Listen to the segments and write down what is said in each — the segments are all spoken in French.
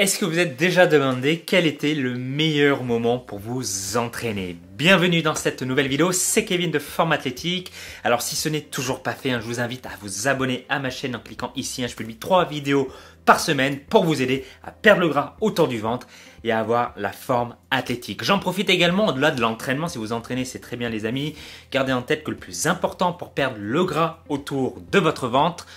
Est-ce que vous êtes déjà demandé quel était le meilleur moment pour vous entraîner? Bienvenue dans cette nouvelle vidéo, c'est Kevin de Forme Athlétique. Alors si ce n'est toujours pas fait, je vous invite à vous abonner à ma chaîne en cliquant ici. Je publie 3 vidéos par semaine pour vous aider à perdre le gras autour du ventre et à avoir la forme athlétique. J'en profite également au-delà de l'entraînement. Si vous entraînez, c'est très bien les amis. Gardez en tête que le plus important pour perdre le gras autour de votre ventre,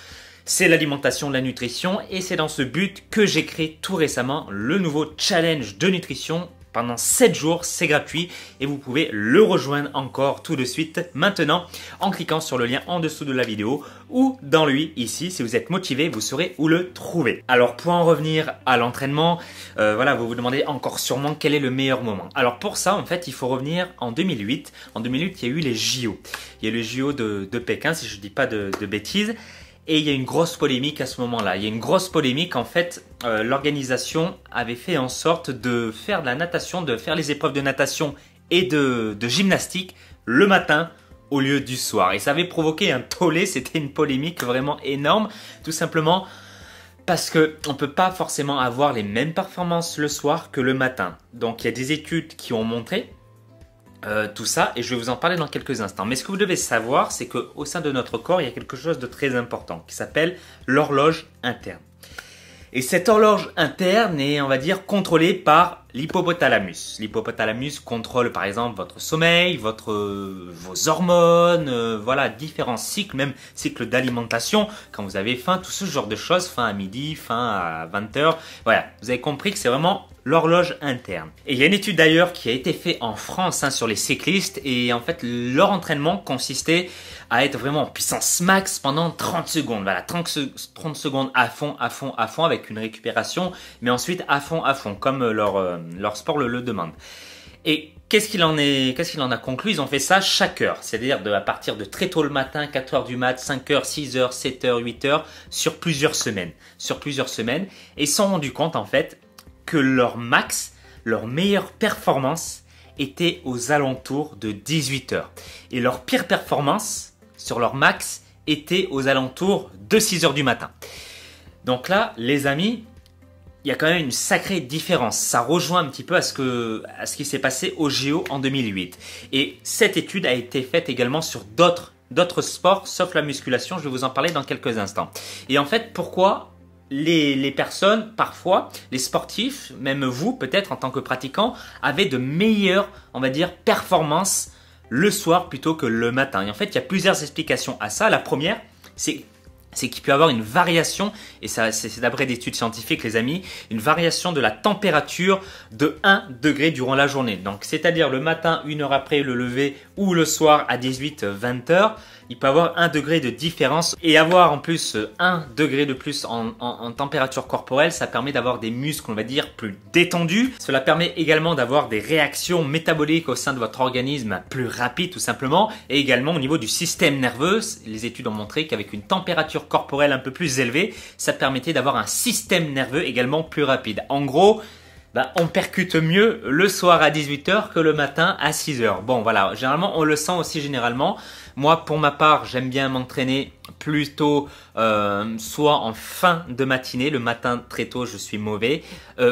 c'est l'alimentation, la nutrition, et c'est dans ce but que j'ai créé tout récemment le nouveau challenge de nutrition. Pendant 7 jours, c'est gratuit et vous pouvez le rejoindre encore tout de suite maintenant en cliquant sur le lien en dessous de la vidéo ou dans lui ici. Si vous êtes motivé, vous saurez où le trouver. Alors pour en revenir à l'entraînement, voilà, vous vous demandez encore sûrement quel est le meilleur moment. Alors pour ça, en fait, il faut revenir en 2008. En 2008, il y a eu les JO. Il y a eu les JO de Pékin, si je ne dis pas de bêtises. Et il y a une grosse polémique à ce moment-là. Il y a une grosse polémique, en fait, l'organisation avait fait en sorte de faire de la natation, de faire les épreuves de natation et de gymnastique le matin au lieu du soir. Et ça avait provoqué un tollé, c'était une polémique vraiment énorme, tout simplement parce qu'on ne peut pas forcément avoir les mêmes performances le soir que le matin. Donc il y a des études qui ont montré tout ça et je vais vous en parler dans quelques instants. Mais ce que vous devez savoir, c'est qu'au sein de notre corps, il y a quelque chose de très important qui s'appelle l'horloge interne. Et cette horloge interne est, on va dire, contrôlée par l'hypothalamus. L'hypothalamus contrôle par exemple votre sommeil, vos hormones, voilà, différents cycles, même cycle d'alimentation, quand vous avez faim, tout ce genre de choses, faim à midi, faim à 20h. Voilà, vous avez compris que c'est vraiment l'horloge interne. Et il y a une étude d'ailleurs qui a été faite en France sur les cyclistes et en fait leur entraînement consistait à être vraiment en puissance max pendant 30 secondes. Voilà, 30 secondes à fond avec une récupération, mais ensuite à fond, comme leur sport le demande. Et qu'est-ce qu'il en a conclu? Ils ont fait ça chaque heure, c'est-à-dire à partir de très tôt le matin, 4h du mat, 5h, 6h, 7h, 8h, sur plusieurs semaines. Et ils se sont rendus compte en fait que leur max, leur meilleure performance était aux alentours de 18h. Et leur pire performance sur leur max était aux alentours de 6h du matin. Donc là, les amis, il y a quand même une sacrée différence. Ça rejoint un petit peu à ce qui s'est passé au JO en 2008. Et cette étude a été faite également sur d'autres sports, sauf la musculation. Je vais vous en parler dans quelques instants. Et en fait, pourquoi les personnes, parfois, les sportifs, même vous, peut-être en tant que pratiquant, avaient de meilleures, on va dire, performances le soir plutôt que le matin. Et en fait, il y a plusieurs explications à ça. La première, c'est qu'il peut y avoir une variation, et ça c'est d'après des études scientifiques les amis, une variation de la température de 1 degré durant la journée. Donc c'est-à-dire le matin, 1 heure après le lever, ou le soir à 18-20 heures, il peut y avoir 1 degré de différence. Et avoir en plus 1 degré de plus en température corporelle, ça permet d'avoir des muscles, on va dire, plus détendus. Cela permet également d'avoir des réactions métaboliques au sein de votre organisme plus rapides tout simplement. Et également au niveau du système nerveux, les études ont montré qu'avec une température corporelle un peu plus élevée, ça permettait d'avoir un système nerveux également plus rapide. En gros, on percute mieux le soir à 18h que le matin à 6h. Bon voilà, généralement on le sent aussi généralement. Moi pour ma part, j'aime bien m'entraîner plutôt soit en fin de matinée, le matin très tôt je suis mauvais,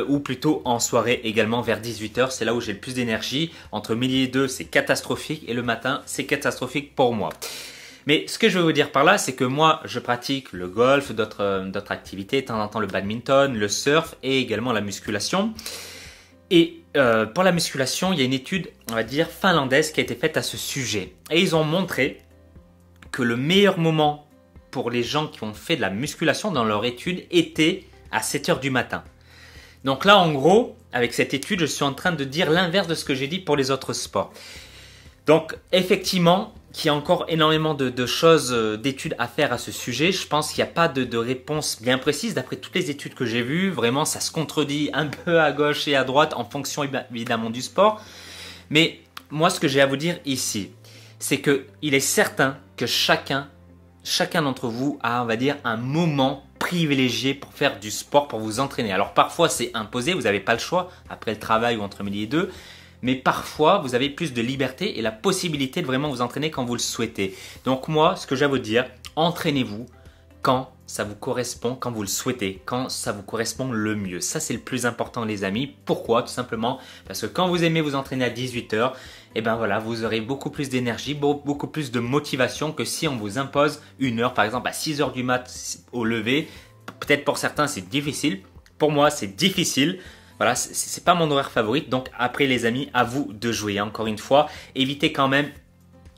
ou plutôt en soirée également vers 18h, c'est là où j'ai le plus d'énergie. Entre midi et 2 c'est catastrophique et le matin c'est catastrophique pour moi. Mais ce que je veux vous dire par là, c'est que moi, je pratique le golf, d'autres activités, de temps en temps le badminton, le surf et également la musculation. Et pour la musculation, il y a une étude, on va dire, finlandaise qui a été faite à ce sujet. Et ils ont montré que le meilleur moment pour les gens qui ont fait de la musculation dans leur étude était à 7h du matin. Donc là, en gros, avec cette étude, je suis en train de dire l'inverse de ce que j'ai dit pour les autres sports. Donc effectivement, qu'il y a encore énormément de choses, d'études à faire à ce sujet. Je pense qu'il n'y a pas de réponse bien précise. D'après toutes les études que j'ai vues, vraiment ça se contredit un peu à gauche et à droite en fonction évidemment du sport. Mais moi ce que j'ai à vous dire ici, c'est qu'il est certain que chacun d'entre vous a, on va dire, un moment privilégié pour faire du sport, pour vous entraîner. Alors parfois c'est imposé, vous n'avez pas le choix, après le travail ou entre midi et 2. Mais parfois, vous avez plus de liberté et la possibilité de vraiment vous entraîner quand vous le souhaitez. Donc moi, ce que j'ai à vous dire, entraînez-vous quand ça vous correspond, quand vous le souhaitez, quand ça vous correspond le mieux. Ça, c'est le plus important, les amis. Pourquoi? Tout simplement parce que quand vous aimez vous entraîner à 18 h, et ben voilà, vous aurez beaucoup plus d'énergie, beaucoup plus de motivation que si on vous impose une heure, par exemple à 6 h du mat au lever. Peut-être pour certains, c'est difficile. Pour moi, c'est difficile. Voilà, c'est pas mon horaire favori. Donc après, les amis, à vous de jouer. Encore une fois, évitez quand même.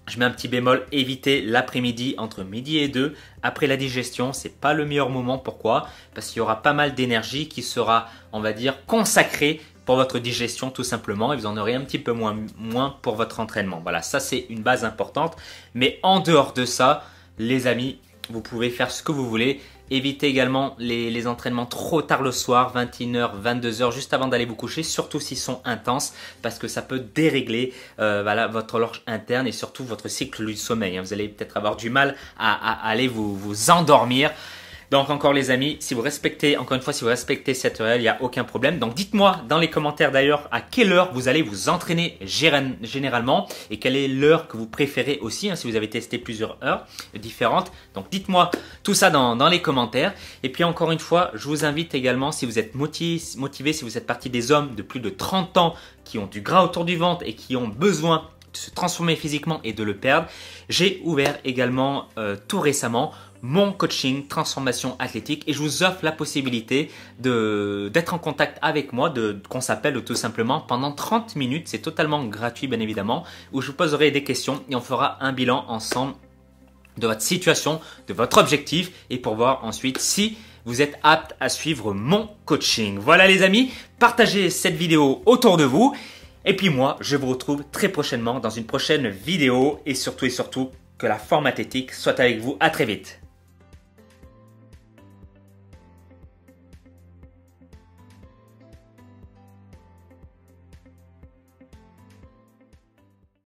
Je mets un petit bémol, évitez l'après-midi entre midi et 2. Après la digestion, c'est pas le meilleur moment. Pourquoi? Parce qu'il y aura pas mal d'énergie qui sera, on va dire, consacrée pour votre digestion tout simplement. Et vous en aurez un petit peu moins pour votre entraînement. Voilà, ça c'est une base importante. Mais en dehors de ça, les amis, vous pouvez faire ce que vous voulez. Évitez également les entraînements trop tard le soir, 21 h, 22 h, juste avant d'aller vous coucher, surtout s'ils sont intenses, parce que ça peut dérégler voilà, votre horloge interne et surtout votre cycle du sommeil. Vous allez peut-être avoir du mal à aller vous endormir. Donc encore les amis, si vous respectez, encore une fois, si vous respectez cette heure, il n'y a aucun problème. Donc dites-moi dans les commentaires d'ailleurs à quelle heure vous allez vous entraîner généralement et quelle est l'heure que vous préférez aussi, si vous avez testé plusieurs heures différentes. Donc dites-moi tout ça dans les commentaires. Et puis encore une fois, je vous invite également, si vous êtes motivé, si vous êtes partie des hommes de plus de 30 ans qui ont du gras autour du ventre et qui ont besoin de se transformer physiquement et de le perdre, j'ai ouvert également tout récemment mon coaching transformation athlétique et je vous offre la possibilité d'être en contact avec moi, qu'on s'appelle tout simplement pendant 30 minutes. C'est totalement gratuit bien évidemment, où je vous poserai des questions et on fera un bilan ensemble de votre situation, de votre objectif et pour voir ensuite si vous êtes apte à suivre mon coaching. Voilà les amis, partagez cette vidéo autour de vous et puis moi je vous retrouve très prochainement dans une prochaine vidéo et surtout que la forme athlétique soit avec vous. À très vite.